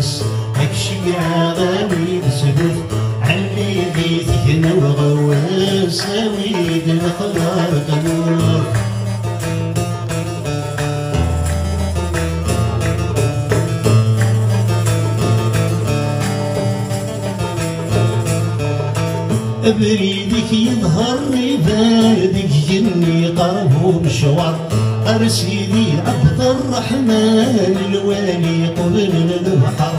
الناس هكشي عاغاوي بسبب علي بيتك انا وغواس ويد الخضار قبور بريدك يظهر باردك جني قربه مشوار أرسيدي عبد الرحمن الوالي قبل البحر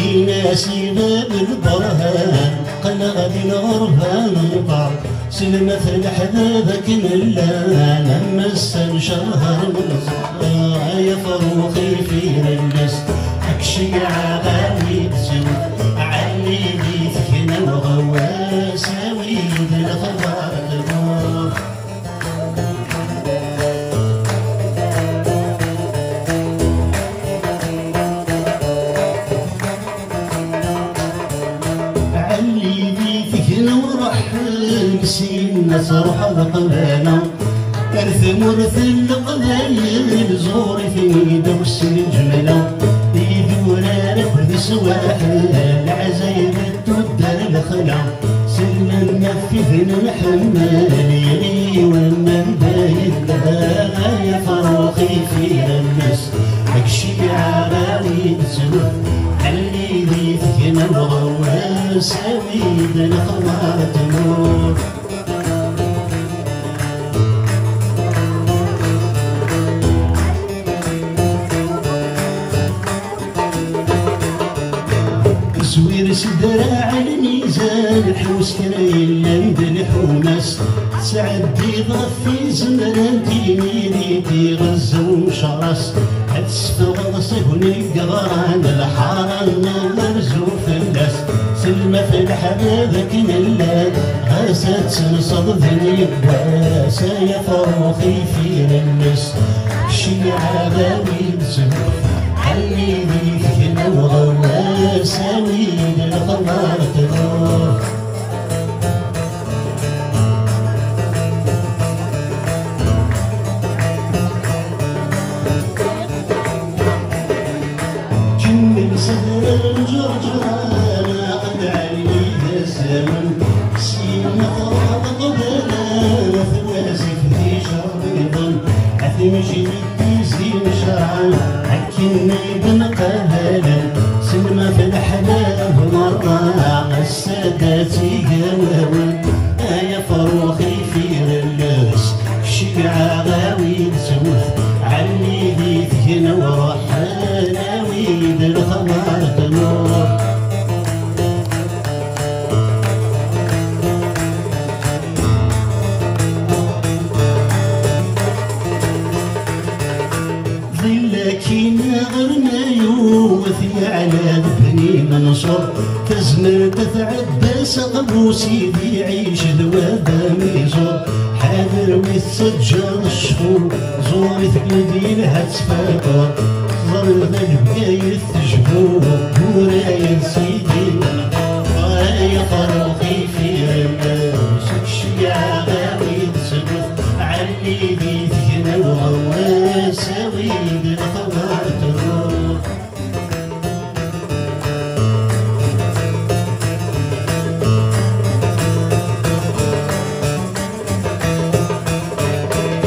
يناسي باب البرهان قلق الغربان طار سلمة الحبابك نلا لما استنشرها المنصر يا فروخي في الناس أكشي عغاوي بسوء علي بيتك انا وغواس ويد الخضار النور علي بيتك انا ورحل مسين صرح القبانة كرث مرث القبايل زوري في دوس الجملة يدورا نفذ سواحل العزايم تودر الخلا سلما نفذ الحمال يلي ومن باين لها يا فروخي في الناس هكشي عراوي بسلوك علي بيتك انا وغواس ويد الخضار تنور زوير سدراع الميزان الحوس كراين لند الحوماس سعدي ضفي زمرانتي ميريتي غزة ومشرس هتسفغ صهني قغران الحارة مرزوف الناس سلمة في الحبابك نلاد غاسات سنصد ذني بواسا يا فروخي في الناس شي عباوي بسبب علي بيك انا وغواس ويد الخضار تنور جمل صدر الجرجران قد علي الزمن سيما فرض قبالا ثواسف في شربيضا أثمشي بالتيزين شرعا حكيني بنقبالا سلمة في الحلال مرة السادات يقاوون يا فروخي في الناس شي عغاوي بسوف علي بيتك انا ورحانا ويد الخضار تنور ظلكينا غرنايو وثي على بني منصور تزمر تتعباس قبوسي بيعيش ذوابا ميزور حاضر ويتسجر الشهور زوري ثقلدين هتسفاقر ظل البقاية تجبور ورايا سيدي يا فروخي في الناس شي عغاوي تسبف علي بيتك انا وغواس ويد الخضار تنور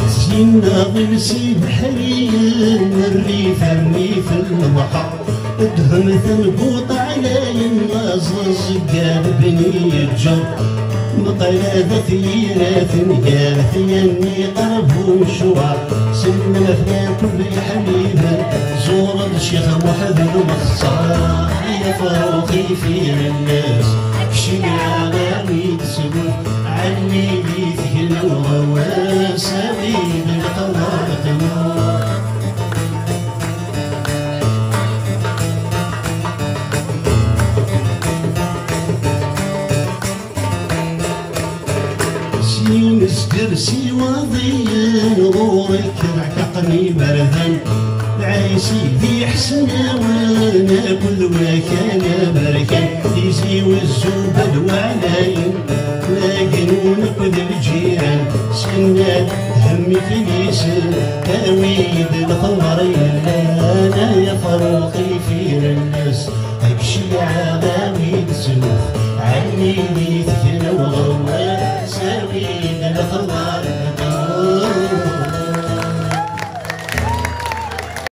سينا ضلسي بحريا الريف الريف البحر ادهم ثنبوط على الناس قال بني الجر مقلادة ثيرات قالت يني قرب وشوار سلم فلان كل حبيبة زور الشيخ محمد المخصار يا فروخي في الناس شي عغاوي تسبب علي بيتك انا وغواس ويد الخضار تنور مسكرسي وضيان غورك رعكقني بردان عايشي ذي حسنة وانا كل وكان بركان يزي والزوبد وعلاين لكن ونقد الجيران سنة همي في نيسان تاويد الخمر انا يا فروخي في الناس الخضار